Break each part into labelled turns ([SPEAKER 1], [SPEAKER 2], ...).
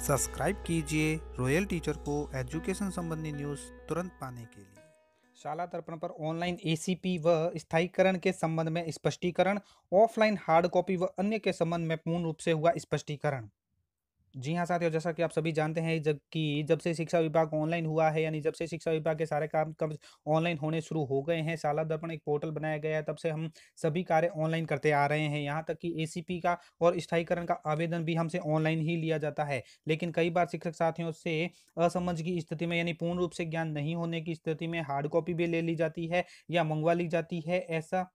[SPEAKER 1] Subscribe कीजिए royal teacher को education संबंधी न्यूज़ तुरंत पाने के लिए।
[SPEAKER 2] शाला तर्पण पर ऑनलाइन एसीपी व स्थायीकरण के संबंध में स्पष्टीकरण, ऑफलाइन हार्ड कॉपी व अन्य के संबंध में पूर्ण रूप से हुआ स्पष्टीकरण। जी हाँ साथियों, जैसा कि आप सभी जानते हैं जब से शिक्षा विभाग ऑनलाइन हुआ है, यानी जब से शिक्षा विभाग के सारे काम कब ऑनलाइन होने शुरू हो गए हैं, शाला दर्पण एक पोर्टल बनाया गया है, तब से हम सभी कार्य ऑनलाइन करते आ रहे हैं। यहाँ तक कि एसीपी का और स्थायीकरण का आवेदन भी हमसे ऑनलाइन ही लिया जाता है। लेकिन कई बार शिक्षक साथियों से असमझ की स्थिति में, यानी पूर्ण रूप से ज्ञान नहीं होने की स्थिति में हार्ड कॉपी भी ले ली जाती है या मंगवा ली जाती है। ऐसा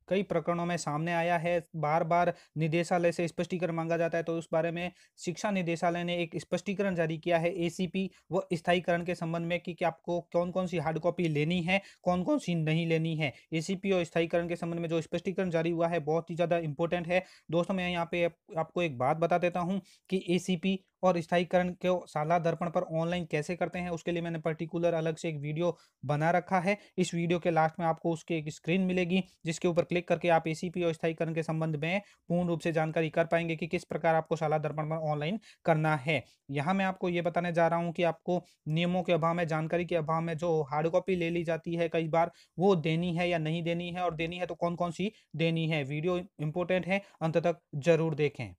[SPEAKER 2] कई प्रकरणों में सामने आया है। बार-बार निदेशालय से स्पष्टीकरण माँगा जाता है, तो उस बारे में शिक्षा निदेशालय ने एक स्पष्टीकरण जारी किया है एसीपी व स्थायीकरण के संबंध में कि आपको कौन-कौन सी हार्ड कॉपी लेनी है, कौन-कौन सी नहीं लेनी है। एसीपी और स्थायीकरण के संबंध में जो स्पष्टीकरण जारी हुआ है, बहुत ही ज़्यादा इम्पोर्टेंट है। दोस्तों, मैं यहाँ पे आपको एक बात बता देता हूँ कि एसीपी और स्थायीकरण को शाला दर्पण पर ऑनलाइन कैसे करते हैं, उसके लिए मैंने पर्टिकुलर अलग से एक वीडियो बना रखा है। इस वीडियो के लास्ट में आपको उसकी एक स्क्रीन मिलेगी, जिसके ऊपर क्लिक करके आप एसीपी और स्थायीकरण के संबंध में पूर्ण रूप से जानकारी कर पाएंगे कि किस प्रकार आपको शाला दर्पण पर ऑनलाइन करना है। यहाँ मैं आपको ये बताने जा रहा हूँ कि आपको नियमों के अभाव में, जानकारी के अभाव में जो हार्ड कॉपी ले ली जाती है कई बार, वो देनी है या नहीं देनी है, और देनी है तो कौन कौन सी देनी है। वीडियो इंपॉर्टेंट है, अंत तक जरूर देखें।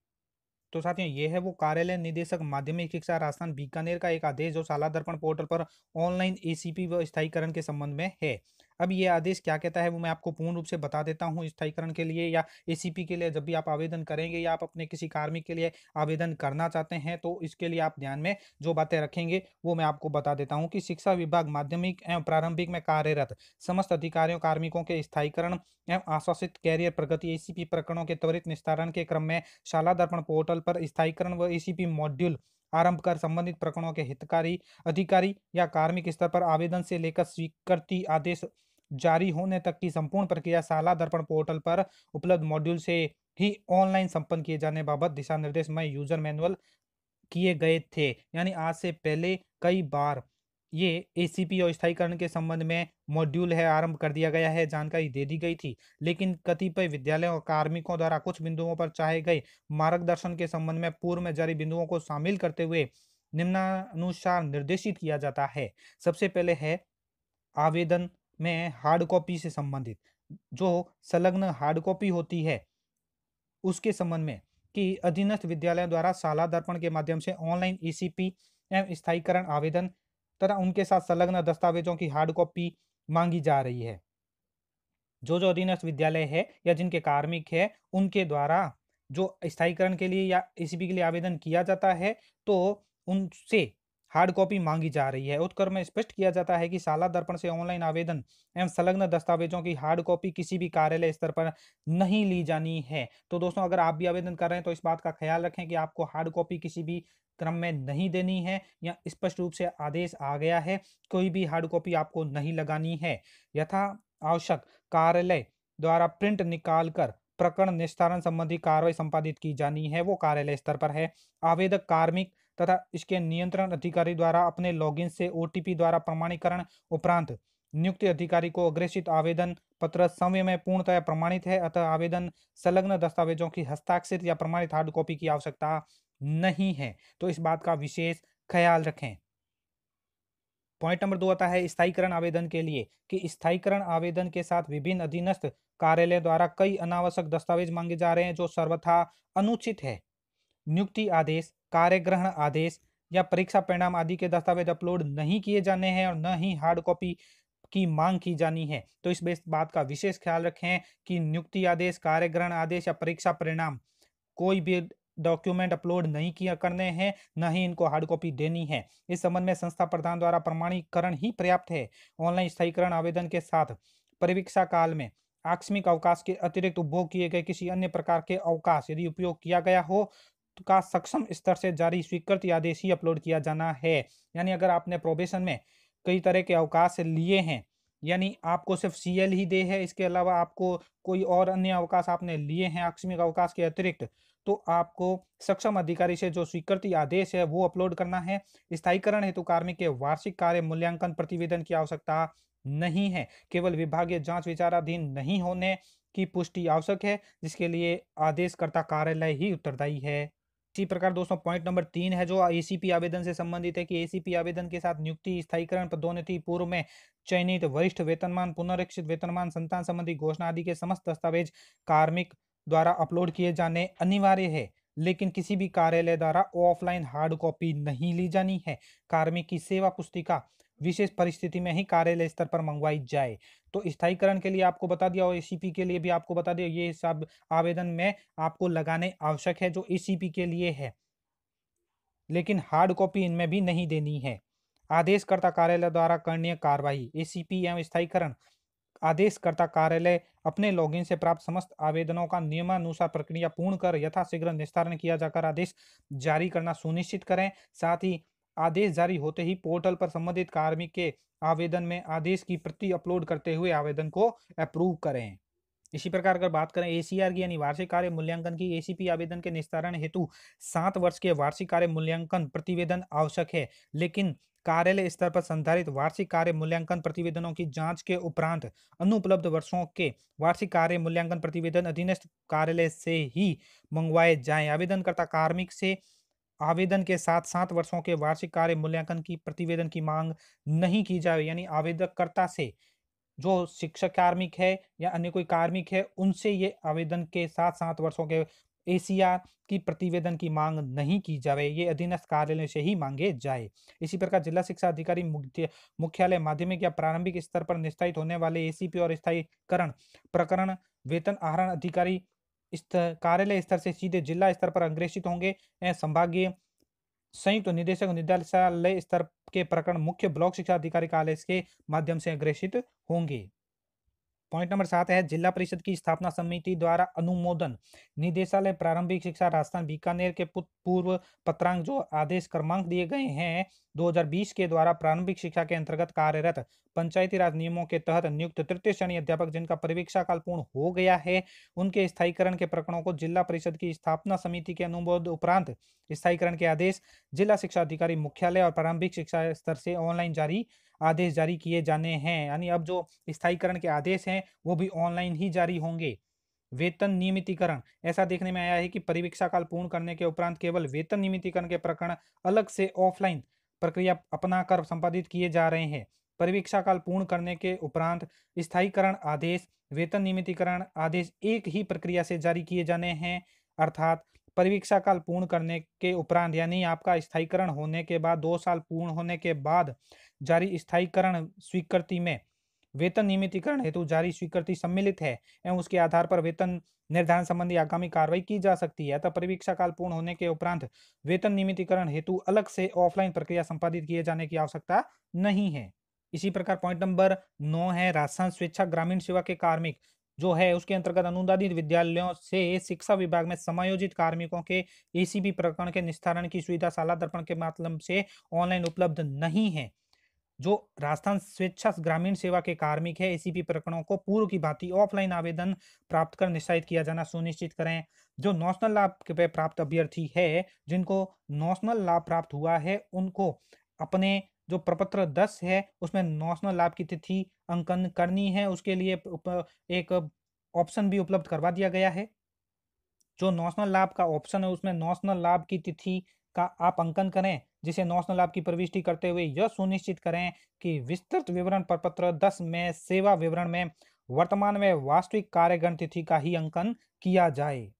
[SPEAKER 2] तो साथियों, ये है वो कार्यालय निदेशक माध्यमिक शिक्षा राजस्थान बीकानेर का एक आदेश जो शाला दर्पण पोर्टल पर ऑनलाइन एसीपी व स्थायीकरण के संबंध में है। अब ये आदेश क्या कहता है वो मैं आपको पूर्ण रूप से बता देता हूँ। स्थायीकरण के लिए या एसीपी के लिए जब भी आप आवेदन करेंगे या आप अपने किसी कार्मिक के लिए आवेदन करना चाहते हैं, तो इसके लिए आप ध्यान में जो बातें रखेंगे वो मैं आपको बता देता हूँ कि शिक्षा विभाग माध्यमिक एवं प्रारंभिक में कार्यरत समस्त अधिकारियों कार्मिकों के स्थायीकरण एवं आश्वासित कैरियर प्रगति एसीपी प्रकरणों के त्वरित निस्तारण के क्रम में शाला दर्पण पोर्टल पर स्थायीकरण व एसीपी मॉड्यूल आरंभ कर संबंधित प्रकरणों के हितकारी अधिकारी या कार्मिक स्तर पर आवेदन से लेकर स्वीकृति आदेश जारी होने तक की संपूर्ण प्रक्रिया शाला दर्पण पोर्टल पर उपलब्ध मॉड्यूल से ही ऑनलाइन संपन्न किए जाने बाबत दिशा निर्देश में यूजर मैनुअल किए गए थे। यानी आज से पहले कई बार ये एसीपी और स्थायीकरण के संबंध में मॉड्यूल है आरंभ कर दिया गया है, जानकारी दे दी गई थी। लेकिन कतिपय विद्यालयों और कार्मिकों द्वारा कुछ बिंदुओं पर चाहे गए मार्गदर्शन के संबंध में पूर्व में जारी बिंदुओं को शामिल करते हुए निम्नानुसार निर्देशित किया जाता है। सबसे पहले है आवेदन में हार्ड कॉपी से संबंधित जो संलग्न हार्ड कॉपी होती है, उसके संबंध में कि अधीनस्थ विद्यालयों द्वारा शाला दर्पण के माध्यम से ऑनलाइन ईसीपी एवं स्थायीकरण आवेदन तथा उनके साथ संलग्न दस्तावेजों की हार्ड कॉपी मांगी जा रही है। जो अधीनस्थ विद्यालय है या जिनके कार्मिक है, उनके द्वारा जो स्थायीकरण के लिए या ईसीपी के लिए आवेदन किया जाता है, तो उनसे हार्ड कॉपी मांगी जा रही है। उत्तर में स्पष्ट किया जाता है कि शाला दर्पण से ऑनलाइन आवेदन एवं संलग्न दस्तावेजों की हार्ड कॉपी किसी भी कार्यालय स्तर पर नहीं ली जानी है। तो दोस्तों, अगर आप भी आवेदन कर रहे हैं तो इस बात का ख्याल रखें कि आपको हार्ड कॉपी किसी भी क्रम में नहीं देनी है, या स्पष्ट रूप से आदेश आ गया है, कोई भी हार्ड कॉपी आपको नहीं लगानी है। यथा आवश्यक कार्यालय द्वारा प्रिंट निकाल कर प्रकरण निस्तारण संबंधी कार्रवाई संपादित की जानी है, वो कार्यालय स्तर पर है। आवेदक कार्मिक तथा इसके नियंत्रण अधिकारी द्वारा अपने लॉगिन से ओटीपी द्वारा प्रमाणीकरण उपरांत नियुक्त अधिकारी को अग्रेषित आवेदन पत्र समय में पूर्णतः प्रमाणित है, अतः आवेदन संलग्न दस्तावेजों की हस्ताक्षरित या प्रमाणित हार्ड कॉपी की आवश्यकता नहीं है। तो इस बात का विशेष ख्याल रखें। पॉइंट नंबर 2 आता है स्थायीकरण आवेदन के लिए कि स्थायीकरण आवेदन के साथ विभिन्न अधीनस्थ कार्यालय द्वारा कई अनावश्यक दस्तावेज मांगे जा रहे हैं जो सर्वथा अनुचित है। नियुक्ति आदेश, कार्यग्रहण आदेश या परीक्षा परिणाम आदि के दस्तावेज अपलोड नहीं किए जाने हैं और न ही हार्ड कॉपी की मांग की जानी है। तो इस बात का विशेष ख्याल रखें कि नियुक्ति आदेश, कार्यग्रहण आदेश या परीक्षा परिणाम कोई भी डॉक्यूमेंट अपलोड नहीं किया करने हैं, न ही इनको हार्ड कॉपी देनी है। इस संबंध में संस्था प्रधान द्वारा प्रमाणीकरण ही पर्याप्त है। ऑनलाइन स्थायीकरण आवेदन के साथ परीक्षा काल में आकस्मिक अवकाश के अतिरिक्त उपभोग किए गए किसी अन्य प्रकार के अवकाश यदि उपयोग किया गया हो तो का सक्षम स्तर से जारी स्वीकृति आदेश ही अपलोड किया जाना है। यानी अगर आपने प्रोबेशन में कई तरह के अवकाश लिए हैं, यानी आपको सिर्फ सीएल ही दे है, इसके अलावा आपको कोई और अन्य अवकाश आपने लिए हैं आकस्मिक अवकाश के अतिरिक्त, तो आपको सक्षम अधिकारी से जो स्वीकृति आदेश है वो अपलोड करना है। स्थायीकरण हेतु कार्मिक के वार्षिक कार्य मूल्यांकन प्रतिवेदन की आवश्यकता नहीं है। केवल विभागीय जांच विचाराधीन नहीं होने की पुष्टि आवश्यक है, जिसके लिए आदेशकर्ता कार्यालय ही उत्तरदायी है। इसी प्रकार दोस्तों पॉइंट नंबर 3 है जो एसीपी आवेदन से संबंधित है कि एसीपी आवेदन के साथ नियुक्ति, स्थायीकरण, पदोन्नति, पूर्व में चयनित वरिष्ठ वेतनमान, पुनरीक्षित वेतनमान, संतान संबंधी घोषणा आदि के समस्त दस्तावेज कार्मिक द्वारा अपलोड किए जाने अनिवार्य है। लेकिन किसी भी कार्यालय द्वारा ऑफलाइन हार्ड कॉपी नहीं ली जानी है। कार्मिक की सेवा पुस्तिका विशेष परिस्थिति में ही कार्यालय स्तर पर मंगवाई जाए। तो स्थायीकरण के लिए आपको बता दिया और एसीपी के लिए भी आपको बता दिया, ये सब आवेदन में आपको लगाने आवश्यक है जो एसीपी के लिए है, लेकिन हार्ड कॉपी इनमें भी नहीं देनी है। आदेशकर्ता कार्यालय द्वारा करणीय कार्रवाई, एसीपी एवं स्थायीकरण आदेशकर्ता कार्यालय अपने लॉगिन से प्राप्त समस्त आवेदनों का नियमानुसार प्रक्रिया पूर्ण कर यथाशीघ्र निस्तारण किया जाकर आदेश जारी करना सुनिश्चित करें। साथ ही आदेश जारी होते ही पोर्टल पर संबंधित कार्मिक के आवेदन में आदेश की प्रति अपलोड करते हुए आवेदन को अप्रूव करें। इसी प्रकार अगर बात करें एसीआर की यानी वार्षिक कार्य मूल्यांकन की, एसीपी आवेदन के निस्तारण हेतु 7 वर्ष के वार्षिक कार्य मूल्यांकन प्रतिवेदन आवश्यक है। लेकिन कार्यालय स्तर पर संधारित वार्षिक कार्य मूल्यांकन प्रतिवेदनों की जांच के उपरांत अनुपलब्ध वर्षों के वार्षिक कार्य मूल्यांकन प्रतिवेदन अधीनस्थ कार्यालय से ही मंगवाए जाएं। आवेदनकर्ता कार्मिक से आवेदन के साथ 7 वर्षों के वार्षिक कार्य मूल्यांकन की प्रतिवेदन की मांग नहीं की जाए, यानी आवेदनकर्ता से जो शिक्षक कार्मिक है या अन्य कोई कार्मिक है उनसे ये आवेदन के साथ 7 वर्षों के एसीआर की प्रतिवेदन की मांग नहीं की जाए, ये अधीनस्थ कार्यालय से ही मांगे जाए। इसी प्रकार जिला शिक्षा अधिकारी मुख्यालय माध्यमिक या प्रारंभिक स्तर पर निष्ठायित होने वाले एसीपी और स्थायीकरण प्रकरण वेतन आहरण अधिकारी कार्यालय स्तर से सीधे जिला स्तर पर अग्रेषित होंगे। संभागीय संयुक्त निदेशक निदेशालय स्तर के प्रकरण मुख्य ब्लॉक शिक्षा अधिकारी कार्यालय के माध्यम से अग्रेषित होंगे। पॉइंट नंबर 7 है जिला परिषद की स्थापना समिति द्वारा अनुमोदन। निदेशालय प्रारंभिक शिक्षा राजस्थान बीकानेर के पूर्व पत्रांक जो आदेश क्रमांक दिए गए हैं 2020 के द्वारा प्रारंभिक शिक्षा के अंतर्गत कार्यरत पंचायती राज नियमों के तहत नियुक्त तृतीय श्रेणी अध्यापक जिनका परिवीक्षा काल पूर्ण हो गया है उनके स्थायीकरण के प्रकरणों को जिला परिषद की स्थापना समिति के अनुमोदन उपरांत स्थायीकरण के आदेश जिला शिक्षा अधिकारी मुख्यालय और प्रारंभिक शिक्षा स्तर से ऑनलाइन आदेश जारी किए जाने हैं। यानी अब जो स्थायीकरण के आदेश हैं वो भी ऑनलाइन ही जारी होंगे। वेतन नियमितीकरण, ऐसा देखने में आया है कि परिवीक्षा काल पूर्ण करने के उपरांत केवल वेतन नियमितीकरण के प्रकरण अलग से ऑफलाइन प्रक्रिया अपनाकर संपादित किए जा रहे हैं। परिवीक्षा काल पूर्ण करने के उपरांत स्थायीकरण आदेश, वेतन नियमितीकरण आदेश एक ही प्रक्रिया से जारी किए जाने हैं। अर्थात परिवीक्षा काल पूर्ण करने के उपरांत यानी आपका स्थायीकरण होने के बाद 2 साल पूर्ण होने के बाद जारी स्थायीकरण स्वीकृति में वेतन नियमितीकरण हेतु जारी स्वीकृति सम्मिलित है एवं उसके आधार पर वेतन निर्धारण संबंधी आगामी कार्रवाई की जा सकती है। अतः परिवीक्षा काल पूर्ण होने के उपरांत वेतन नियमितीकरण हेतु अलग से ऑफलाइन प्रक्रिया संपादित किए जाने की आवश्यकता नहीं है। इसी प्रकार पॉइंट नंबर 9 है राजस्थान स्वेच्छा ग्रामीण सेवा के कार्मिक जो है उसके अंतर्गत अनुदानित विद्यालयों से शिक्षा विभाग में समायोजित कार्मिकों के एसीबी प्रकरण के निस्तारण की सुविधा शाला दर्पण के माध्यम से ऑनलाइन उपलब्ध नहीं है। जो राजस्थान स्वेच्छा ग्रामीण सेवा के कार्मिक है एसीपी प्रकरणों को पूर्व की भांति ऑफलाइन आवेदन प्राप्त कर निश्चित किया जाना सुनिश्चित करें। जो नॉशनल लाभ पे प्राप्त अभ्यर्थी है जिनको नॉशनल लाभ प्राप्त हुआ है उनको अपने जो प्रपत्र 10 है उसमें नॉशनल लाभ की तिथि अंकन करनी है। उसके लिए एक ऑप्शन भी उपलब्ध करवा दिया गया है। जो नॉशनल लाभ का ऑप्शन है उसमें नॉशनल लाभ की तिथि का आप अंकन करें, जिसे नॉशनल लाभ की प्रविष्टि करते हुए यह सुनिश्चित करें कि विस्तृत विवरण प्रपत्र 10 में सेवा विवरण में वर्तमान में वास्तविक कार्यगण तिथि का ही अंकन किया जाए।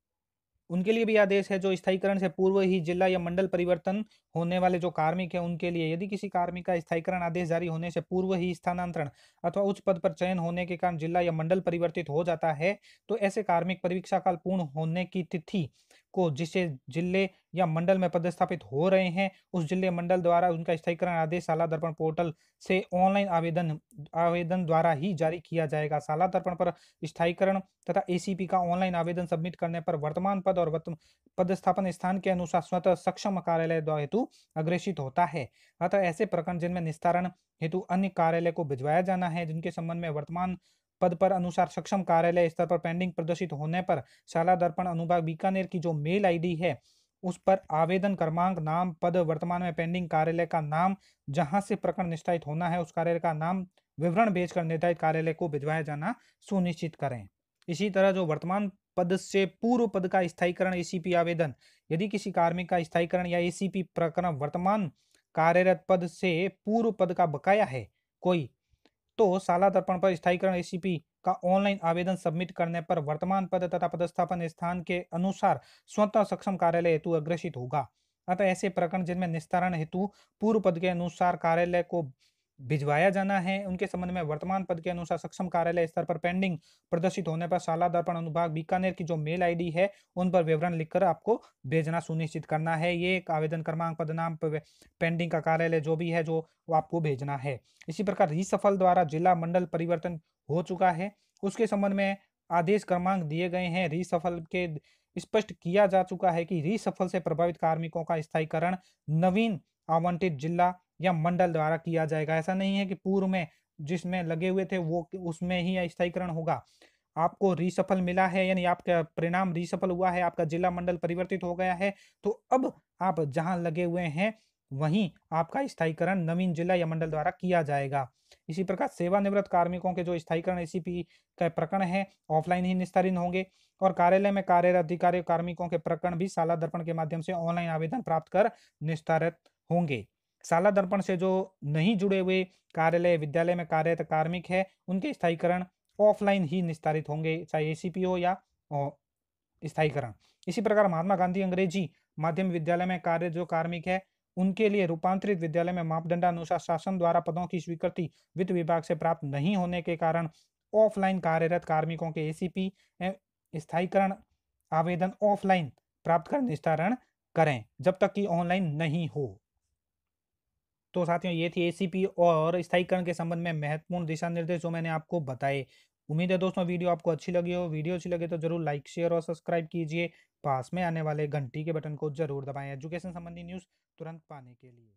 [SPEAKER 2] उनके लिए भी आदेश है जो स्थायीकरण से पूर्व ही जिला या मंडल परिवर्तन होने वाले जो कार्मिक है उनके लिए यदि किसी कार्मिक का स्थायीकरण आदेश जारी होने से पूर्व ही स्थानांतरण अथवा उच्च पद पर चयन होने के कारण जिला या मंडल परिवर्तित हो जाता है तो ऐसे कार्मिक परिवीक्षा काल पूर्ण होने की तिथि को जिसे जिले या मंडल में पदस्थापित हो रहे हैं उस जिले मंडल द्वारा उनका स्थायीकरण आदेश शाला दर्पण पोर्टल से ऑनलाइन आवेदन द्वारा ही जारी किया जाएगा। शाला दर्पण पर स्थायीकरण तथा एसीपी का ऑनलाइन आवेदन सबमिट करने पर वर्तमान पद और पदस्थापन स्थान के अनुसार स्वतः सक्षम कार्यालय द्वारा हेतु अग्रेषित होता है। अतः ऐसे प्रकरण जिनमें निस्तारण हेतु अन्य कार्यालय को भिजवाया जाना है जिनके संबंध में वर्तमान पद पर अनुसार सक्षम कार्यालय स्तर पर पेंडिंग प्रदर्शित होने पर शाला दर्पण अनुभाग बीकानेर की जो मेल आईडी है उस पर आवेदन क्रमांक, नाम, पद, वर्तमान में पेंडिंग कार्यालय का नाम, जहां से प्रकरण निष्ठायित होना है उस कार्यालय का नाम विवरण भेजकर निर्धारित कार्यालय को भिजवाया जाना सुनिश्चित करें। इसी तरह जो वर्तमान पद से पूर्व पद का स्थायीकरण एसीपी आवेदन यदि किसी कार्मिक का स्थायीकरण या एसीपी प्रकरण वर्तमान कार्यरत पद से पूर्व पद का बकाया है कोई, तो साला दर्पण पर स्थायीकरण एसीपी का ऑनलाइन आवेदन सबमिट करने पर वर्तमान पद तथा पदस्थापन स्थान के अनुसार स्वतः सक्षम कार्यालय हेतु अग्रेषित होगा। अतः ऐसे प्रकरण जिनमें निस्तारण हेतु पूर्व पद के अनुसार कार्यालय को भिजवाया जाना है, उनके संबंध में वर्तमान पद के अनुसार सक्षम कार्यालय स्तर पर पेंडिंग प्रदर्शित होने पर शाला दर्पण अनुभाग बीकानेर की जो मेल आईडी है उन पर विवरण लिखकर आपको भेजना सुनिश्चित करना है। ये एक आवेदन क्रमांक, पद नाम, पेंडिंग का कार्यालय जो भी है जो वो आपको भेजना है। इसी प्रकार रीसफल द्वारा जिला मंडल परिवर्तन हो चुका है, उसके संबंध में आदेश क्रमांक दिए गए हैं। रीसफल के स्पष्ट किया जा चुका है कि रीसफल से प्रभावित कार्मिकों का स्थायीकरण नवीन आवंटित जिला या मंडल द्वारा किया जाएगा। ऐसा नहीं है कि पूर्व में जिसमें लगे हुए थे वो उसमें ही स्थायीकरण होगा। आपको रीसफल मिला है यानी आपका परिणाम रीसफल हुआ है, आपका जिला मंडल परिवर्तित हो गया है, तो अब आप जहां लगे हुए हैं वहीं आपका स्थायीकरण नवीन जिला या मंडल द्वारा किया जाएगा। इसी प्रकार सेवानिवृत्त कार्मिकों के जो स्थायीकरण एसीपी का प्रकरण है ऑफलाइन ही निस्तारित होंगे और कार्यालय में कार्यरत अधिकारी कार्मिकों के प्रकरण भी साला दर्पण के माध्यम से ऑनलाइन आवेदन प्राप्त कर निस्तारित होंगे। साला दर्पण से जो नहीं जुड़े हुए कार्यालय विद्यालय में कार्यरत कार्मिक है उनके स्थायीकरण ऑफलाइन ही निस्तारित होंगे, चाहे एसीपी हो या स्थायीकरण। इसी प्रकार महात्मा गांधी अंग्रेजी माध्यम विद्यालय में कार्य जो कार्मिक है उनके लिए रूपांतरित विद्यालय में मापदंडानुसार शासन द्वारा पदों की स्वीकृति वित्त विभाग से प्राप्त नहीं होने के कारण ऑफलाइन कार्यरत कार्मिकों के एसीपी स्थायीकरण आवेदन ऑफलाइन प्राप्त कर निस्तारण करें जब तक कि ऑनलाइन नहीं हो। तो साथियों ये थी एसीपी और स्थायीकरण के संबंध में महत्वपूर्ण दिशा निर्देश जो मैंने आपको बताए। उम्मीद है दोस्तों वीडियो आपको अच्छी लगी हो। वीडियो अच्छी लगे तो जरूर लाइक, शेयर और सब्सक्राइब कीजिए। पास में आने वाले घंटी के बटन को जरूर दबाएं एजुकेशन संबंधी न्यूज़ तुरंत पाने के लिए।